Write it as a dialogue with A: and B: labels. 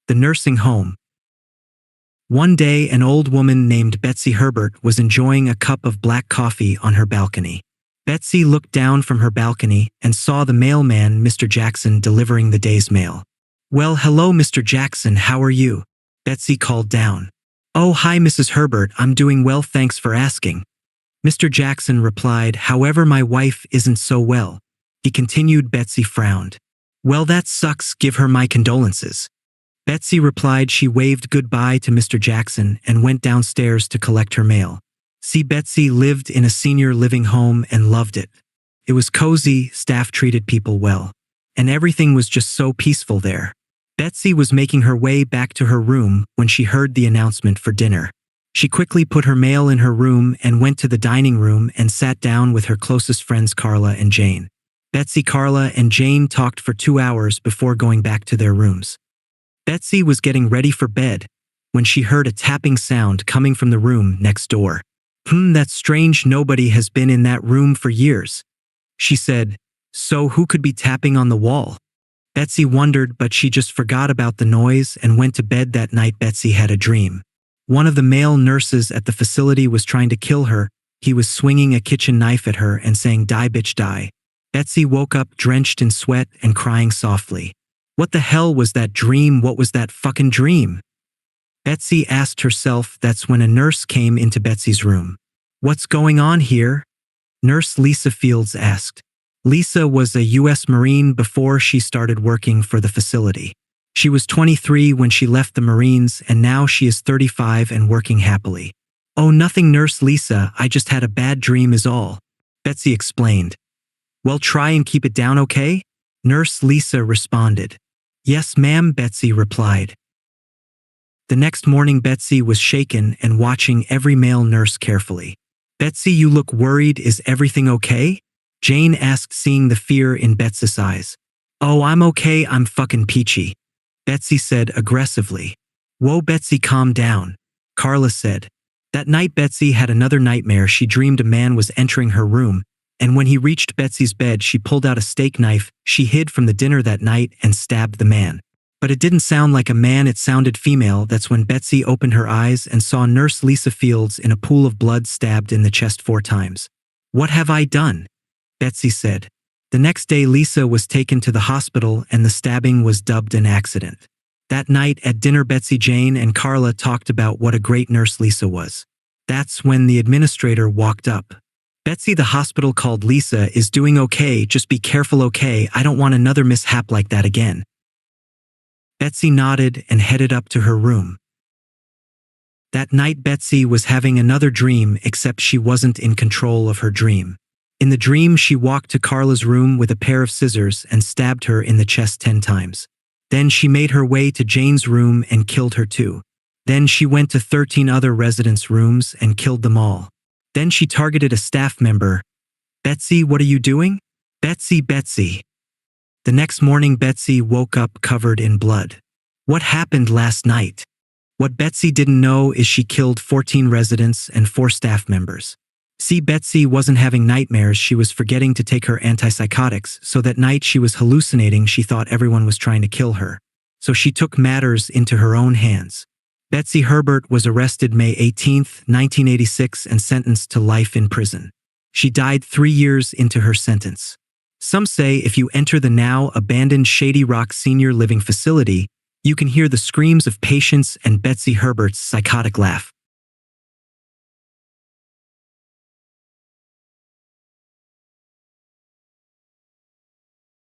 A: The nursing home. One day, an old woman named Betsy Herbert was enjoying a cup of black coffee on her balcony. Betsy looked down from her balcony and saw the mailman, Mr. Jackson, delivering the day's mail. "Well, hello, Mr. Jackson, how are you?" Betsy called down. "Oh, hi, Mrs. Herbert, I'm doing well, thanks for asking." Mr. Jackson replied, "However, my wife isn't so well." He continued. Betsy frowned. "Well, that sucks, give her my condolences." Betsy replied. She waved goodbye to Mr. Jackson and went downstairs to collect her mail. See, Betsy lived in a senior living home and loved it. It was cozy, staff treated people well, and everything was just so peaceful there. Betsy was making her way back to her room when she heard the announcement for dinner. She quickly put her mail in her room and went to the dining room and sat down with her closest friends Carla and Jane. Betsy, Carla, and Jane talked for 2 hours before going back to their rooms. Betsy was getting ready for bed when she heard a tapping sound coming from the room next door. That's strange, nobody has been in that room for years," she said. "So who could be tapping on the wall?" Betsy wondered, but she just forgot about the noise and went to bed. That night, Betsy had a dream. One of the male nurses at the facility was trying to kill her. He was swinging a kitchen knife at her and saying, "Die, bitch, die." Betsy woke up drenched in sweat and crying softly. What the hell was that dream? What was that fucking dream? Betsy asked herself. That's when a nurse came into Betsy's room. "What's going on here?" Nurse Lisa Fields asked. Lisa was a U.S. Marine before she started working for the facility. She was 23 when she left the Marines, and now she is 35 and working happily. "Oh, nothing, Nurse Lisa, I just had a bad dream is all," Betsy explained. "Well, try and keep it down, okay?" Nurse Lisa responded. "Yes, ma'am," Betsy replied. The next morning, Betsy was shaken and watching every male nurse carefully. "Betsy, you look worried, is everything okay?" Jane asked, seeing the fear in Betsy's eyes. "Oh, I'm okay, I'm fucking peachy," Betsy said aggressively. "Whoa, Betsy, calm down," Carla said. That night, Betsy had another nightmare. She dreamed a man was entering her room, and when he reached Betsy's bed, she pulled out a steak knife she hid from the dinner that night and stabbed the man. But it didn't sound like a man, it sounded female. That's when Betsy opened her eyes and saw Nurse Lisa Fields in a pool of blood, stabbed in the chest 4 times. "What have I done?" Betsy said. The next day, Lisa was taken to the hospital and the stabbing was dubbed an accident. That night at dinner, Betsy, Jane, and Carla talked about what a great nurse Lisa was. That's when the administrator walked up. "Betsy, the hospital called Lisa is doing okay, just be careful, okay? I don't want another mishap like that again." Betsy nodded and headed up to her room. That night, Betsy was having another dream, except she wasn't in control of her dream. In the dream, she walked to Carla's room with a pair of scissors and stabbed her in the chest 10 times. Then she made her way to Jane's room and killed her too. Then she went to 13 other residents' rooms and killed them all. Then she targeted a staff member. "Betsy, what are you doing?" "Betsy, Betsy." The next morning, Betsy woke up covered in blood. What happened last night? What Betsy didn't know is she killed 14 residents and 4 staff members. See, Betsy wasn't having nightmares, she was forgetting to take her antipsychotics, so that night she was hallucinating. She thought everyone was trying to kill her. So she took matters into her own hands. Betsy Herbert was arrested May 18, 1986 and sentenced to life in prison. She died 3 years into her sentence. Some say if you enter the now abandoned Shady Rock Senior Living Facility, you can hear the screams of patients and Betsy Herbert's psychotic laugh.